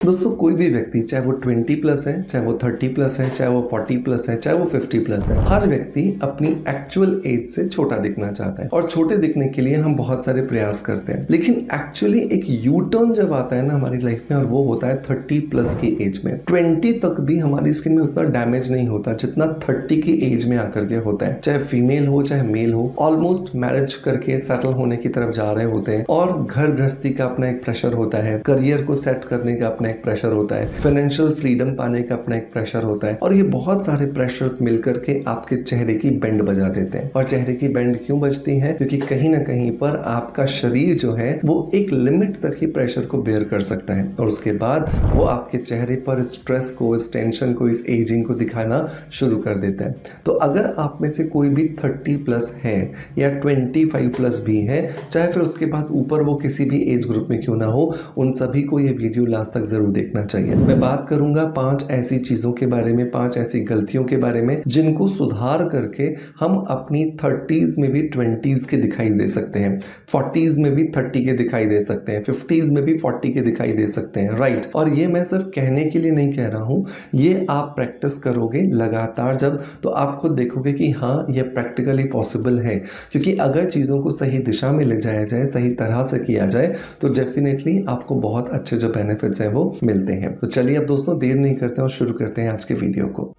दोस्तों कोई भी व्यक्ति चाहे वो 20 प्लस है, चाहे वो 30 प्लस है, चाहे वो 40 प्लस है, चाहे वो 50 प्लस है, हर व्यक्ति अपनी एक्चुअल एज से छोटा दिखना चाहता है और छोटे दिखने के लिए हम बहुत सारे प्रयास करते हैं। लेकिन एक्चुअली एक यू टर्न जब आता है ना हमारी लाइफ में, और वो होता है 30 प्लस की एज में। 20 तक भी हमारी स्किन में उतना डैमेज नहीं होता जितना 30 की एज में आकर के होता है। चाहे फीमेल हो चाहे मेल हो, ऑलमोस्ट मैरिज करके सेटल होने की तरफ जा रहे होते हैं और घर गृहस्थी का अपना एक प्रेशर होता है, करियर को सेट करने का अपना एक प्रेशर होता है, फाइनेंशियल फ्रीडम पाने का अपना एक प्रेशर होता है, और ये बहुत सारे प्रेशर्स मिलकर के आपके चेहरे की बैंड बजा देते हैं। और चेहरे की बैंड क्यों बजती है? क्योंकि कहीं ना कहीं पर आपका शरीर जो है वो एक लिमिट तक ही प्रेशर को बेयर कर सकता है और उसके बाद वो आपके चेहरे पर स्ट्रेस को, इस टेंशन को, इस एजिंग को दिखाना शुरू कर देता है। तो अगर आप में से कोई भी 30 प्लस है या 25 प्लस भी है, चाहे फिर उसके बाद ऊपर वो किसी भी एज ग्रुप में क्यों ना हो, उन सभी को ये वीडियो लास्ट तक जरूर देखना चाहिए। मैं बात करूंगा 5 ऐसी चीजों के बारे में, 5 ऐसी गलतियों के बारे में जिनको सुधार करके हम अपनी 30s में भी 20s के दिखाई दे सकते हैं, 40s में भी 30 के दिखाई दे सकते हैं, 50s में भी 40 के दिखाई दे सकते हैं, राइट। और ये मैं सिर्फ कहने के लिए नहीं कह रहा हूं, ये आप प्रैक्टिस करोगे लगातार जब, तो आप खुद देखोगे कि हाँ ये प्रैक्टिकली पॉसिबल है। क्योंकि अगर चीजों को सही दिशा में ले जाया जाए, सही तरह से किया जाए, तो डेफिनेटली आपको बहुत अच्छे जो बेनिफिट्स हैं वो मिलते हैं। तो चलिए अब दोस्तों देर नहीं करते और शुरू करते हैं आज के वीडियो को।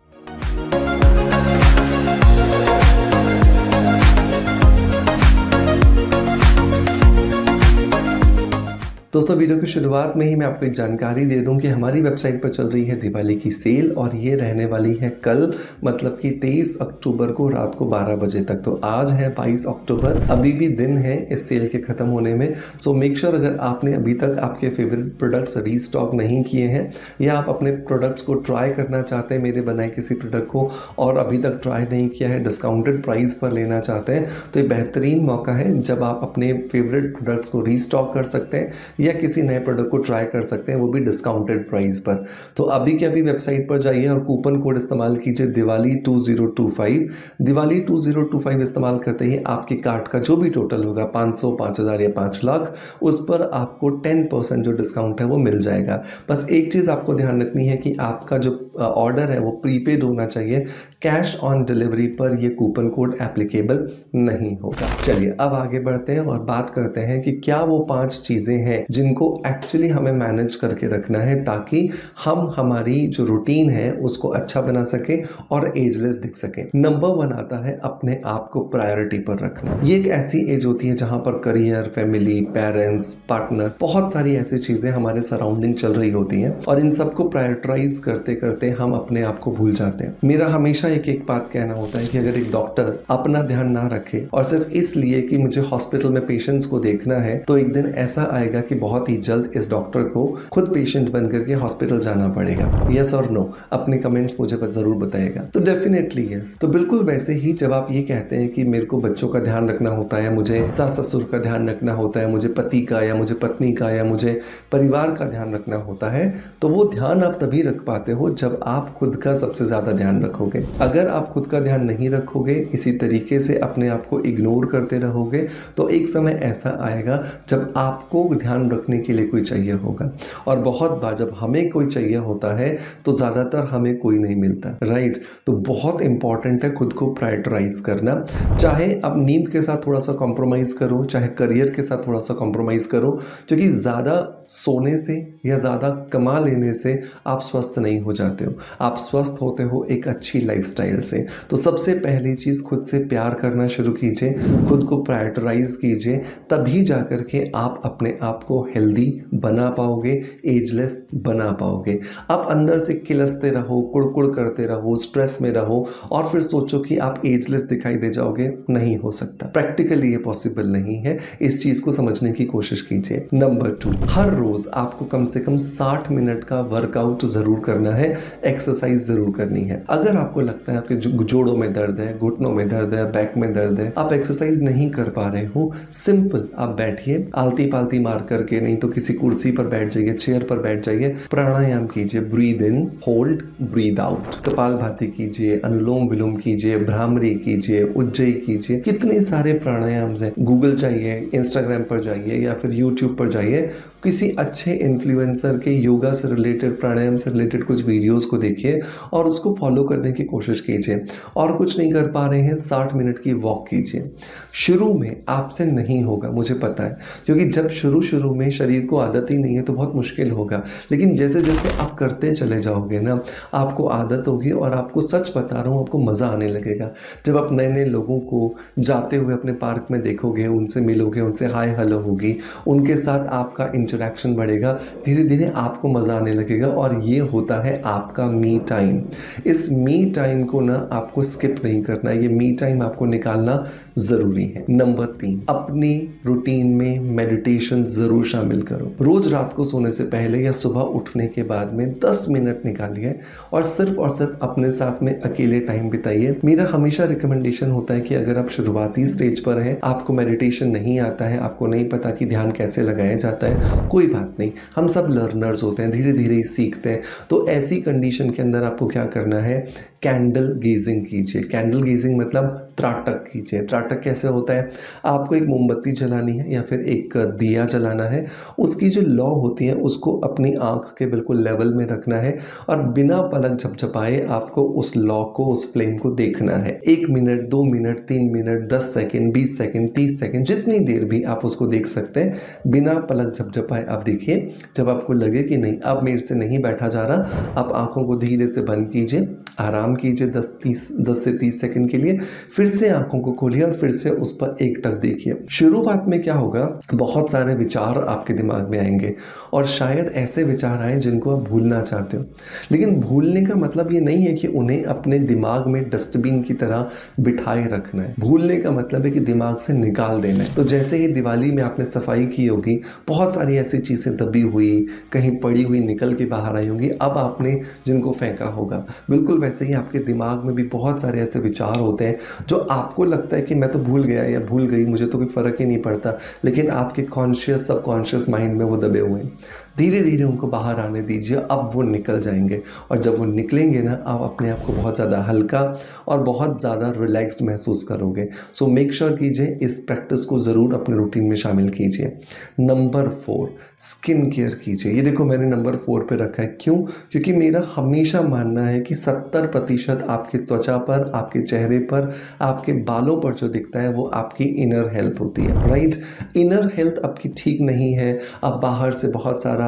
दोस्तों वीडियो की शुरुआत में ही मैं आपको एक जानकारी दे दूं कि हमारी वेबसाइट पर चल रही है दिवाली की सेल और ये रहने वाली है कल, मतलब कि 23 अक्टूबर को रात को 12 बजे तक। तो आज है 22 अक्टूबर, अभी भी दिन है इस सेल के ख़त्म होने में। सो मेक श्योर अगर आपने अभी तक आपके फेवरेट प्रोडक्ट्स रीस्टॉक नहीं किए हैं या आप अपने प्रोडक्ट्स को ट्राई करना चाहते हैं, मेरे बनाए किसी प्रोडक्ट को, और अभी तक ट्राई नहीं किया है, डिस्काउंटेड प्राइस पर लेना चाहते हैं, तो ये बेहतरीन मौका है जब आप अपने फेवरेट प्रोडक्ट्स को रीस्टॉक कर सकते हैं या किसी नए प्रोडक्ट को ट्राई कर सकते हैं, वो भी डिस्काउंटेड प्राइस पर। तो अभी के अभी वेबसाइट पर जाइए और कूपन कोड इस्तेमाल कीजिए दिवाली 2025। दिवाली 2025 इस्तेमाल करते ही आपके कार्ट का जो भी टोटल होगा 500, 5000 या 5 लाख, उस पर आपको 10% जो डिस्काउंट है वो मिल जाएगा। बस एक चीज़ आपको ध्यान रखनी है कि आपका जो ऑर्डर है वो प्रीपेड होना चाहिए, कैश ऑन डिलीवरी पर ये कूपन कोड एप्लीकेबल नहीं होगा। चलिए अब आगे बढ़ते हैं और बात करते हैं कि क्या वो 5 चीज़ें हैं जिनको एक्चुअली हमें मैनेज करके रखना है ताकि हम हमारी जो रूटीन है उसको अच्छा बना सके और एजलेस दिख सके। नंबर 1 आता है अपने आप को प्रायोरिटी पर रखना। ये एक ऐसी एज होती है जहां पर करियर, फैमिली, पेरेंट्स, पार्टनर, बहुत सारी ऐसी चीजें हमारे सराउंडिंग चल रही होती हैं और इन सबको प्रायोरिटाइज करते करते हम अपने आप को भूल जाते हैं। मेरा हमेशा एक बात कहना होता है कि अगर एक डॉक्टर अपना ध्यान ना रखे और सिर्फ इसलिए कि मुझे हॉस्पिटल में पेशेंट्स को देखना है, तो एक दिन ऐसा आएगा कि बहुत ही जल्द इस डॉक्टर को खुद पेशेंट बन करके हॉस्पिटल जाना पड़ेगा। यस और नो? अपने कमेंट्स मुझे जरूर बताइएगा। तो डेफिनेटली यस। तो बिल्कुल वैसे ही जब आप ये कहते हैं कि मेरे को बच्चों का ध्यान रखना होता है, मुझे सास ससुर का ध्यान रखना होता है, मुझे पति का या मुझे पत्नी का या मुझे परिवार का ध्यान रखना होता है, तो वो ध्यान आप तभी रख पाते हो जब आप खुद का सबसे ज्यादा ध्यान रखोगे। अगर आप खुद का ध्यान नहीं रखोगे, इसी तरीके से अपने आप को इग्नोर करते रहोगे, तो एक समय ऐसा आएगा जब आपको ध्यान रखने के लिए कोई चाहिए होगा। और बहुत बार जब हमें कोई चाहिए होता है तो ज़्यादातर हमें कोई नहीं मिलता, राइट। तो बहुत इंपॉर्टेंट है खुद को प्रायोरिटाइज करना। चाहे आप नींद के साथ थोड़ा सा कॉम्प्रोमाइज़ करो, चाहे करियर के साथ थोड़ा सा कॉम्प्रोमाइज़ करो, क्योंकि ज़्यादा सोने से या ज़्यादा कमा लेने से आप स्वस्थ नहीं हो जाते हो। आप स्वस्थ होते हो एक अच्छी लाइफस्टाइल से। तो सबसे पहली चीज़, खुद से प्यार करना शुरू कीजिए, खुद को प्रायोरिटाइज कीजिए, तभी जाकर के आप अपने आप को हेल्दी बना पाओगे, एजलेस बना पाओगे। आप अंदर से किलसते रहो, कुड़कुड़ करते रहो, स्ट्रेस में रहो और फिर सोचो कि आप एजलेस दिखाई दे जाओगे, नहीं हो सकता। प्रैक्टिकली ये पॉसिबल नहीं है। इस चीज को समझने की कोशिश कीजिए। नंबर 2, हर रोज आपको कम से कम 60 मिनट का वर्कआउट जरूर करना है, एक्सरसाइज जरूर करनी है। अगर आपको लगता है आपके जोड़ों में दर्द है, घुटनों में दर्द है, बैक में दर्द है, आप एक्सरसाइज नहीं कर पा रहे हो, सिंपल आप बैठिए, आलती पालती मार करके, नहीं तो किसी कुर्सी पर बैठ जाइए, चेयर पर बैठ जाइए, प्राणायाम कीजिए, breathe in, hold, breathe out, kapalbhati कीजिए, अनुलोम विलोम कीजिए, भ्रामरी कीजिए, उज्जयी कीजिए। कितने सारे प्राणायाम हैं, गूगल जाइए, इंस्टाग्राम पर जाइए या फिर यूट्यूब पर जाइए, किसी अच्छे इन्फ्लुएंसर के योगा से रिलेटेड, प्राणायाम से रिलेटेड कुछ वीडियोस को देखिए और उसको फॉलो करने की कोशिश कीजिए। और कुछ नहीं कर पा रहे हैं, 60 मिनट की वॉक कीजिए। शुरू में आपसे नहीं होगा, मुझे पता है, क्योंकि जब शुरू में शरीर को आदत ही नहीं है तो बहुत मुश्किल होगा। लेकिन जैसे जैसे आप करते चले जाओगे ना, आपको आदत होगी और आपको सच बता रहा हूँ, आपको मज़ा आने लगेगा। जब आप नए नए लोगों को जाते हुए अपने पार्क में देखोगे, उनसे मिलोगे, उनसे हाय हेलो होगी, उनके साथ आपका इंटरेक्शन बढ़ेगा, धीरे धीरे आपको मज़ा आने लगेगा। और ये होता है आपका मी टाइम। इस मी टाइम को ना आपको स्किप नहीं करना है, ये मी टाइम आपको निकालना ज़रूरी है। नंबर 3, अपनी रूटीन में मेडिटेशन ज़रूर शामिल करो। रोज़ रात को सोने से पहले या सुबह उठने के बाद में 10 मिनट निकालिए और सिर्फ अपने साथ में अकेले टाइम बिताइए। मेरा हमेशा रिकमेंडेशन होता है कि अगर आप शुरुआती स्टेज पर हैं, आपको मेडिटेशन नहीं आता है, आपको नहीं पता कि ध्यान कैसे लगाया जाता है, कोई बात नहीं, हम सब लर्नर्स होते हैं, धीरे धीरे ही सीखते हैं। तो ऐसी कंडीशन के अंदर आपको क्या करना है, कैंडल गेजिंग कीजिए। कैंडल गेजिंग मतलब त्राटक कीजिए। त्राटक कैसे होता है, आपको एक मोमबत्ती जलानी है या फिर एक दिया जलाना है, उसकी जो लौ होती है उसको अपनी आंख के बिल्कुल लेवल में रखना है और बिना पलक झपझपाए आपको उस लौ को, उस फ्लेम को देखना है। 1 minute, 2 minute, 3 minute, 10 second, 20 second, 30 second, जितनी देर भी आप उसको देख सकते हैं, बिना पलक झपझपाए आप देखिए। जब आपको लगे कि नहीं अब मेरे से नहीं बैठा जा रहा, आप आंखों को धीरे से बंद कीजिए, आराम कीजिए 10 से 30 सेकंड के लिए, फिर से आंखों को खोलिए और फिर से उस पर एकटक देखिए। शुरुआत में क्या होगा, बहुत सारे विचार आपके दिमाग में आएंगे और शायद ऐसे विचार आए जिनको आप भूलना चाहते हो। लेकिन भूलने का मतलब ये नहीं है कि उन्हें अपने दिमाग में डस्टबिन की तरह बिठाए रखना है। भूलने का मतलब है कि दिमाग से निकाल देना है। तो जैसे ही दिवाली में आपने सफाई की होगी, बहुत सारी ऐसी चीज़ें दबी हुई, कहीं पड़ी हुई निकल के बाहर आई होंगी, अब आपने जिनको फेंका होगा, बिल्कुल वैसे ही आपके दिमाग में भी बहुत सारे ऐसे विचार होते हैं जो आपको लगता है कि मैं तो भूल गया या भूल गई, मुझे तो कोई फ़र्क ही नहीं पड़ता, लेकिन आपके कॉन्शियस सबकॉन्शियस माइंड में वो दबे हुए हैं। धीरे धीरे उनको बाहर आने दीजिए, अब वो निकल जाएंगे और जब वो निकलेंगे ना, आप अपने आप को बहुत ज़्यादा हल्का और बहुत ज़्यादा रिलैक्स्ड महसूस करोगे। सो मेक श्योर कीजिए इस प्रैक्टिस को ज़रूर अपने रूटीन में शामिल कीजिए। नंबर 4, स्किन केयर कीजिए। ये देखो मैंने नंबर 4 पे रखा है, क्यों? क्योंकि मेरा हमेशा मानना है कि 70% आपकी त्वचा पर, आपके चेहरे पर, आपके बालों पर जो दिखता है वो आपकी इनर हेल्थ होती है, राइट? इनर हेल्थ आपकी ठीक नहीं है, आप बाहर से बहुत सारा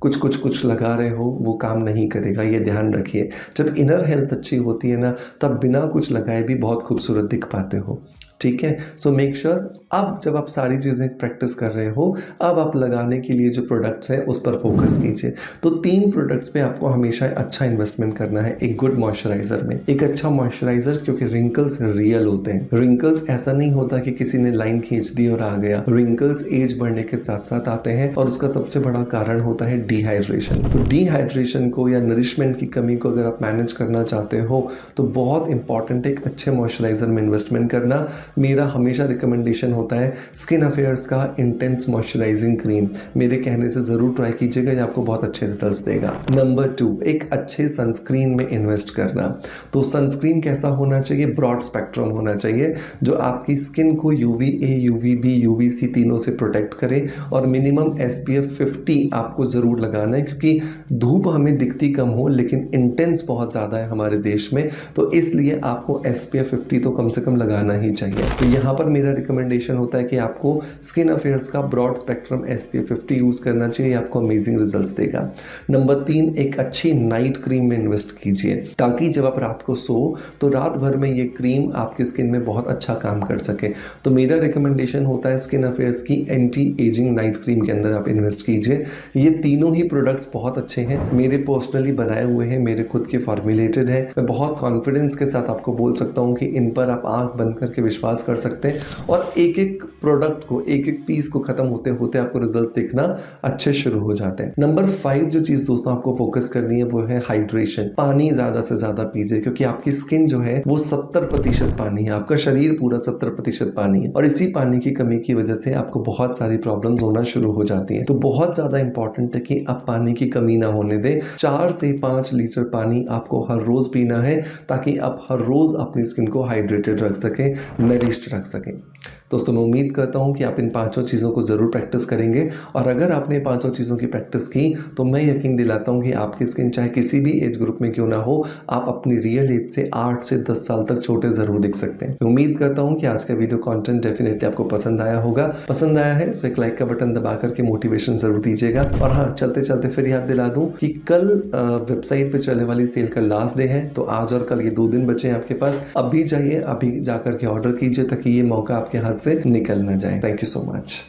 कुछ लगा रहे हो, वो काम नहीं करेगा, ये ध्यान रखिए। जब इनर हेल्थ अच्छी होती है ना, तब बिना कुछ लगाए भी बहुत खूबसूरत दिख पाते हो, ठीक है? सो मेक श्योर अब जब आप सारी चीज़ें प्रैक्टिस कर रहे हो, अब आप लगाने के लिए जो प्रोडक्ट्स हैं उस पर फोकस कीजिए। तो 3 प्रोडक्ट्स पे आपको हमेशा अच्छा इन्वेस्टमेंट करना है। एक गुड मॉइस्चराइजर में, एक अच्छा मॉइस्चराइजर, क्योंकि रिंकल्स रियल होते हैं। रिंकल्स ऐसा नहीं होता कि किसी ने लाइन खींच दी और आ गया। रिंकल्स एज बढ़ने के साथ साथ आते हैं और उसका सबसे बड़ा कारण होता है डिहाइड्रेशन। तो डिहाइड्रेशन को या नरिशमेंट की कमी को अगर आप मैनेज करना चाहते हो तो बहुत इंपॉर्टेंट एक अच्छे मॉइस्चराइजर में इन्वेस्टमेंट करना। मेरा हमेशा रिकमेंडेशन होता है स्किन अफेयर्स का इंटेंस मॉइस्चराइजिंग क्रीम। मेरे कहने से ज़रूर ट्राई कीजिएगा, ये आपको बहुत अच्छे रिजल्ट्स देगा। नंबर 2, एक अच्छे सनस्क्रीन में इन्वेस्ट करना। तो सनस्क्रीन कैसा होना चाहिए? ब्रॉड स्पेक्ट्रम होना चाहिए, जो आपकी स्किन को UVA, UVB, UVC तीनों से प्रोटेक्ट करे और मिनिमम SPF 50 आपको ज़रूर लगाना है, क्योंकि धूप हमें दिखती कम हो लेकिन इंटेंस बहुत ज़्यादा है हमारे देश में, तो इसलिए आपको SPF 50 तो कम से कम लगाना ही चाहिए। तो यहाँ पर मेरा रिकमेंडेशन होता है कि आपको स्किन अफेयर्स का ब्रॉड स्पेक्ट्रम SPF 50 यूज़ करना चाहिए, आपको अमेजिंग रिजल्ट्स देगा। नंबर 3, एक अच्छी नाइट क्रीम में इन्वेस्ट कीजिए, ताकि जब आप रात को सो तो रात भर में ये क्रीम आपकी स्किन में बहुत अच्छा काम कर सके। तो मेरा रिकमेंडेशन होता है स्किन अफेयर्स की एंटी एजिंग नाइट क्रीम के अंदर आप इन्वेस्ट कीजिए। ये तीनों ही प्रोडक्ट्स बहुत अच्छे हैं, मेरे पर्सनली बनाए हुए हैं, मेरे खुद के फॉर्मुलेटेड है। मैं बहुत कॉन्फिडेंस के साथ आपको बोल सकता हूँ कि इन पर आप आंख बंद करके विश्वास कर सकते हैं और एक एक प्रोडक्ट को, एक एक पीस को खत्म होते होते आपको रिजल्ट दिखना अच्छे शुरू हो जाते हैं। नंबर 5 जो चीज़ दोस्तों आपको फोकस करनी है वो है हाइड्रेशन। पानी ज़्यादा से ज़्यादा पीजिए, क्योंकि आपकी स्किन जो है वो 70% पानी है, आपका शरीर पूरा 70% पानी है और इसी पानी की कमी की वजह से आपको बहुत सारी प्रॉब्लम्स होना शुरू हो जाती हैं। तो बहुत ज़्यादा इंपॉर्टेंट है कि आप पानी की कमी ना होने दें। 4 से 5 लीटर पानी आपको हर रोज़ पीना है, ताकि आप हर रोज़ अपनी स्किन को हाइड्रेटेड रख सकें, नरिश्ड रख सकें। दोस्तों मैं उम्मीद करता हूँ कि आप इन पाँचों चीज़ों को ज़रूर प्रैक्टिस करेंगे और अगर आपने पाँचों चीज़ों की प्रैक्टिस की तो मैं यकीन दिलाता हूँ कि आपकी स्किन चाहे किसी भी एज ग्रुप में क्यों ना हो, आप अपनी रियल एज से 8 से 10 साल तक छोटे ज़रूर दिख सकते हैं। मैं उम्मीद करता हूँ कि आज का वीडियो कंटेंट डेफिनेटली आपको पसंद आया होगा। पसंद आया है तो एक लाइक का बटन दबा करके मोटिवेशन ज़रूर दीजिएगा। और हाँ, चलते चलते फिर याद दिला दूँ कि कल वेबसाइट पर चलने वाली सेल का लास्ट डे है, तो आज और कल ये 2 दिन बचे हैं आपके पास। अभी जाइए, अभी जा करके ऑर्डर कीजिए ताकि ये मौका आपके हाथ से निकल ना जाए। Thank you so much.